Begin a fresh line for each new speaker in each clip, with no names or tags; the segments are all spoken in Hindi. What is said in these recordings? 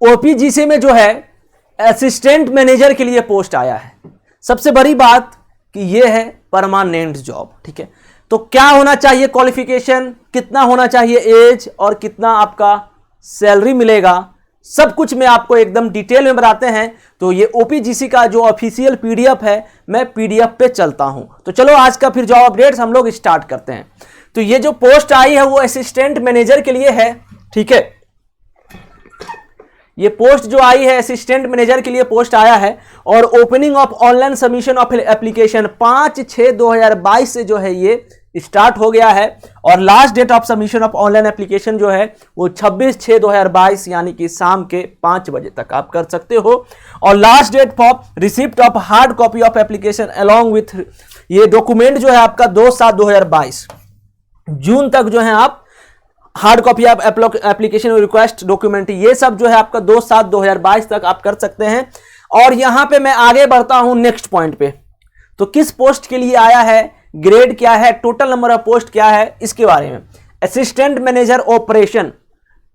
ओपीजीसी में जो है असिस्टेंट मैनेजर के लिए पोस्ट आया है। सबसे बड़ी बात कि ये है परमानेंट जॉब, ठीक है। तो क्या होना चाहिए क्वालिफिकेशन, कितना होना चाहिए एज और कितना आपका सैलरी मिलेगा, सब कुछ मैं आपको एकदम डिटेल में बताते हैं। तो ये ओपीजीसी का जो ऑफिशियल पीडीएफ है, मैं पीडीएफ पे चलता हूं। तो चलो आज का फिर जॉब अपडेट्स हम लोग स्टार्ट करते हैं। तो ये जो पोस्ट आई है वो असिस्टेंट मैनेजर के लिए है, ठीक है। ये पोस्ट जो आई है असिस्टेंट मैनेजर के लिए पोस्ट आया है और opening of online submission of application 5/6/2022 से जो है ये स्टार्ट हो गया है और last date of submission of online application जो है वो 26/6/2022 यानी कि शाम के 5 बजे तक आप कर सकते हो। और last date for receipt of hard copy of application along with ये डॉक्यूमेंट जो है आपका 2/7/2022 जून तक जो है आप hard copy of application request document ये सब जो है आपका 2/7/2022 तक आप कर सकते हैं। और यहां पे मैं आगे बढ़ता हूं नेक्स्ट पॉइंट पे। तो किस पोस्ट के लिए आया है, ग्रेड क्या है, टोटल नंबर ऑफ पोस्ट क्या है, इसके बारे में। असिस्टेंट मैनेजर ऑपरेशन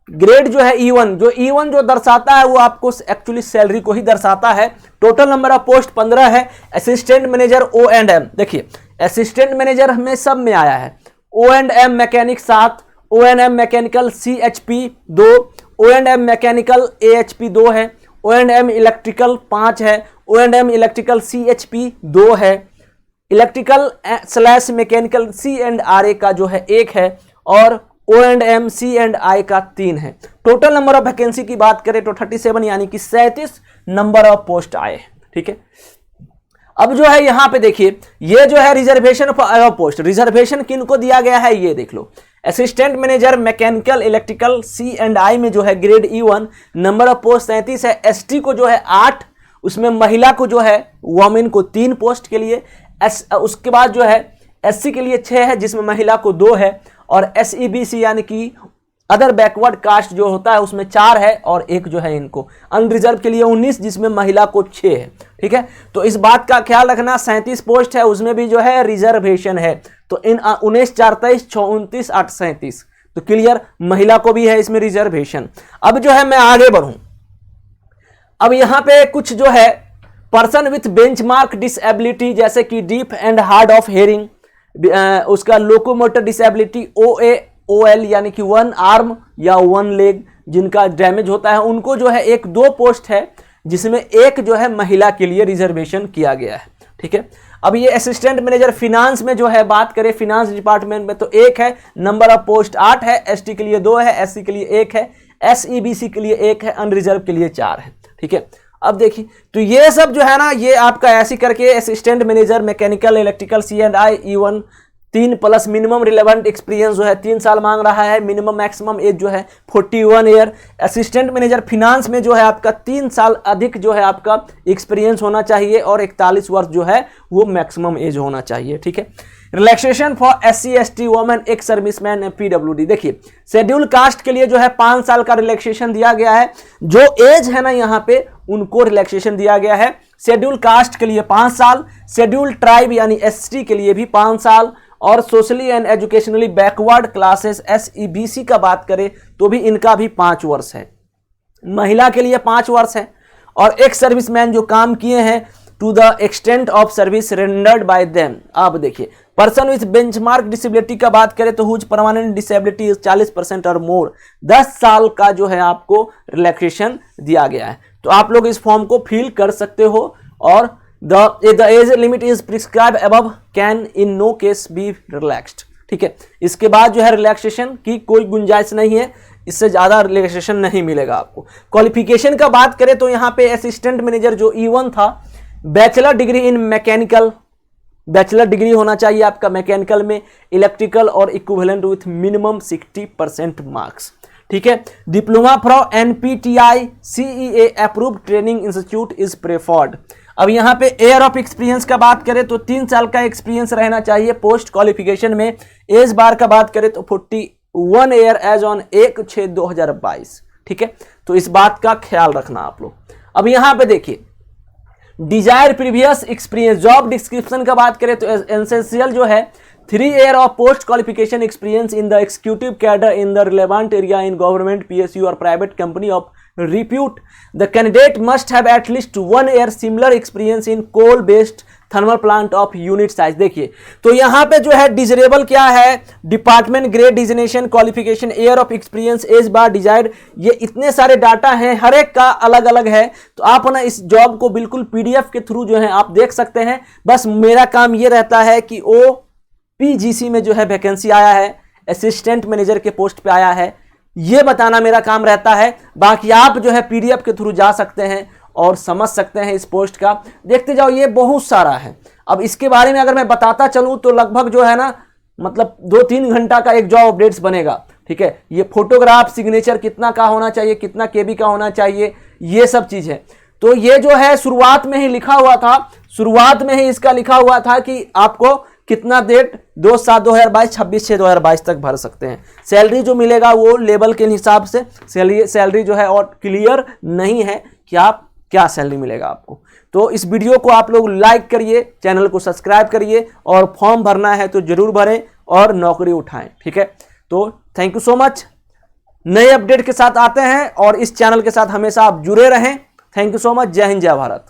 ग्रेड जो है E1, जो E1 जो दर्शाता है वो आपको एक्चुअली सैलरी को ही दर्शाता है। टोटल नंबर ऑफ पोस्ट 15 है। असिस्टेंट मैनेजर O&M, देखिए असिस्टेंट मैनेजर हमें सब में आया है। O&M mechanic 7, O&M mechanical CHP 2, O&M mechanical AHP 2 है, O&M इलेक्ट्रिकल 5 है, O&M इलेक्ट्रिकल CHP 2 है, इलेक्ट्रिकल / मैकेनिकल C&RA का जो है 1 है और O&M C&I का 3 है। टोटल नंबर ऑफ वैकेंसी की बात करें तो 37 यानी कि 37 नंबर ऑफ पोस्ट आए, ठीक है। अब जो है यहां पे देखिए ये जो है रिजर्वेशन फॉर पोस्ट, रिजर्वेशन किनको दिया गया है ये देख लो। Assistant manager mechanical electrical C&I में जो है grade E1 number of post 37 है। ST को जो है 8, उसमें महिला को जो है वोमेन को 3 पोस्ट के लिए। उसके बाद जो है SC के लिए 6 है जिसमें महिला को 2 है और SEBC यानी कि अदर बैकवर्ड कास्ट जो होता है उसमें 4 है और 1 जो है इनको अनरिजर्व के लिए 19 जिसमें महिला को 6 है, ठीक है। तो इस बात का ख्याल रखना 37 पोस्ट है उसमें भी जो है रिजर्वेशन है। तो इन 19 4 23 6 29 8 37 तो क्लियर, महिला को भी है इसमें रिजर्वेशन। अब जो है मैं आगे बढ़ूं, अब यहां पे कुछ जो है पर्सन विथ बेंचमार्क डिसेबिलिटी जैसे कि deaf and hard of hearing, उसका लोकोमोटर डिसेबिलिटी OAOL यानी कि 1 आर्म या 1 लेग जिनका डैमेज होता है उनको जो है 1-2 पोस्ट है जिसमें 1 जो है महिला के लिए रिजर्वेशन किया गया है, ठीक है। अब ये असिस्टेंट मैनेजर फिनांस में जो है बात करें फिनांस डिपार्टमेंट में तो 1 है, नंबर ऑफ पोस्ट 8 है, ST के लिए 2 है, SC के लिए 1 है, SEBC के लिए 1 है, अनरिजर्व के लिए 4 है, ठीक है। अब देखिए तो ये सब जो है ना ये आपका ऐसे करके assistant manager mechanical electrical C&I E1 3 plus minimum relevant experience जो है 3 साल मांग रहा है। मिनिमम मैक्सिमम एज जो है 41 ईयर। असिस्टेंट मैनेजर फिनांस में जो है आपका 3 साल अधिक जो है आपका एक्सपीरियंस होना चाहिए और 41 वर्ष जो है वो मैक्सिमम एज होना चाहिए, ठीक है। Relaxation for SC ST women ex serviceman PWD, देखिए शेड्यूल कास्ट के लिए जो है 5 साल का रिलैक्सेशन दिया गया है। जो एज है ना यहाँ पे उनको रिलैक्सेशन दिया गया है। शेड्यूल कास्ट के लिए 5 साल, शेड्यूल ट्राइब यानी ST के लिए भी 5 साल और socially and educationally backward classes SEBC का बात करें तो भी इनका भी 5 वर्ष है। महिला के लिए 5 वर्ष है और एक्स सर्विसमैन जो काम किए हैं to the extent of service rendered by them. आप देखिए पर्सन विथ बेंचमार्क डिसेबिलिटी का बात करें तो हुज परमानेंट डिसेबिलिटी 40% और मोर 10 साल का जो है आपको रिलैक्सेशन दिया गया है। तो आप लोग इस फॉर्म को फिल कर सकते हो और the age limit is prescribed above can in no case be relaxed, ठीक है। इसके बाद जो है रिलैक्सेशन की कोई गुंजाइश नहीं है, इससे ज्यादा रिलैक्सेशन नहीं मिलेगा आपको। क्वालिफिकेशन का बात करें तो यहाँ पे असिस्टेंट मैनेजर जो E1 था bachelor degree in mechanical, bachelor degree होना चाहिए आपका मैकेनिकल में, इलेक्ट्रिकल और इक्विवेलेंट विथ मिनिमम 60% मार्क्स, ठीक है। Diploma from NPTI CEA approved training institute is preferred. अब यहाँ पे एयर ऑफ एक्सपीरियंस का बात करें तो 3 साल का एक्सपीरियंस रहना चाहिए पोस्ट क्वालिफिकेशन में। एज बार का बात करें तो 41 ईयर एज ऑन 1/6/2022, ठीक है। तो इस बात का ख्याल रखना आप लोग। अब यहाँ पे देखिए desire previous experience, job description का बात करें तो एसेंशियल जो है 3 year of post qualification experience in the executive cadre in the relevant area in government, PSU or private company of repute. The candidate must have at least 1 year similar experience in coal based thermal plant of unit size. देखिए तो यहाँ पे जो है डिजरेबल क्या है, department, grade, designation, qualification, year of experience, age bar desired, ये इतने सारे डाटा हैं, हर एक का अलग अलग है। तो आप ना इस जॉब को बिल्कुल पीडीएफ के थ्रू जो है आप देख सकते हैं। बस मेरा काम ये रहता है कि ओपीजीसी में जो है वैकेंसी आया है, असिस्टेंट मैनेजर के पोस्ट पे आया है, ये बताना मेरा काम रहता है। बाकी आप जो है पीडीएफ के थ्रू जा सकते हैं और समझ सकते हैं इस पोस्ट का। देखते जाओ, ये बहुत सारा है। अब इसके बारे में अगर मैं बताता चलूं तो लगभग जो है ना, मतलब 2-3 घंटा का एक जॉब अपडेट्स बनेगा। ठीक है, ये फोटोग्राफ, सिग्नेचर कितना का होना चाहिए, कितना केबी का होना चाहिए, ये सब चीज है। तो ये जो है शुरुआत में ही लिखा हुआ था, शुरुआत में ही इसका लिखा हुआ था कि आपको कितना डेट 2/7/2022, 26/6/2022 तक भर सकते हैं। सैलरी जो मिलेगा वो लेवल के हिसाब से सैलरी जो है और क्लियर नहीं है कि आप क्या सैलरी मिलेगा आपको। तो इस वीडियो को आप लोग लाइक करिए, चैनल को सब्सक्राइब करिए और फॉर्म भरना है तो जरूर भरें और नौकरी उठाएं। ठीक है, तो थैंक यू सो मच। नए अपडेट के साथ आते हैं और इस चैनल के साथ हमेशा आप जुड़े रहें। Thank you so much. जय हिंद, जय भारत।